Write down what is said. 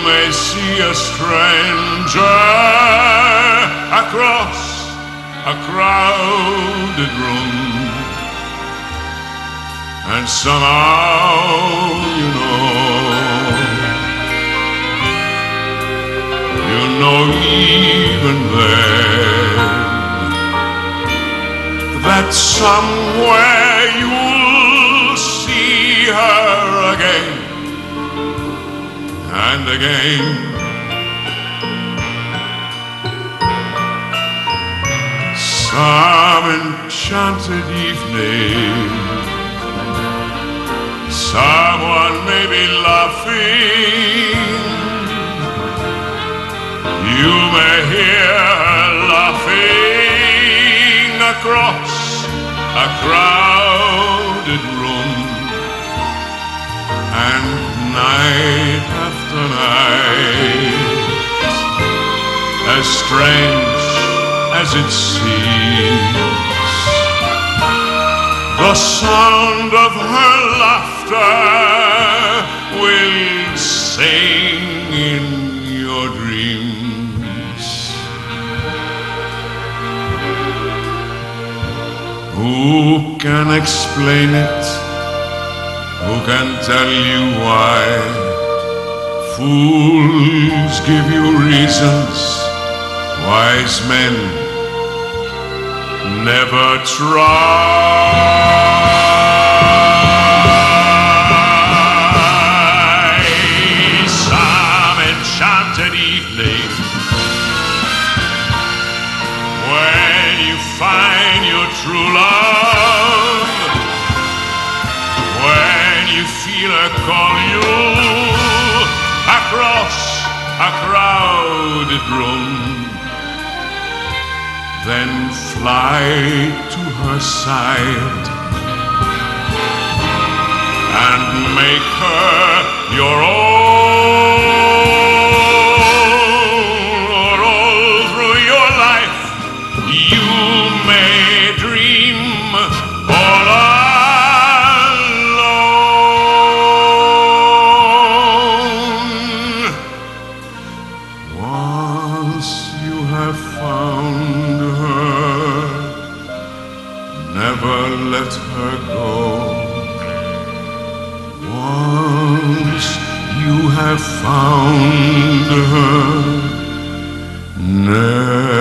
may see a stranger across a crowded room, and somehow you know even then that somewhere you'll see her again and again. Some enchanted evening, someone may be laughing. You may hear her laughing across a crowded room, and night after night, as strange as it seems, the sound of her laughter will sing in your dreams. Who can explain it? Who can tell you why? Fools give you reasons, wise men never try. Some enchanted evening, when you find your true love, when you feel her call you across a crowded room, then fly to her side and make her your own. All through your life you may dream all alone. Once you have found her, never let her go. Once you have found her, never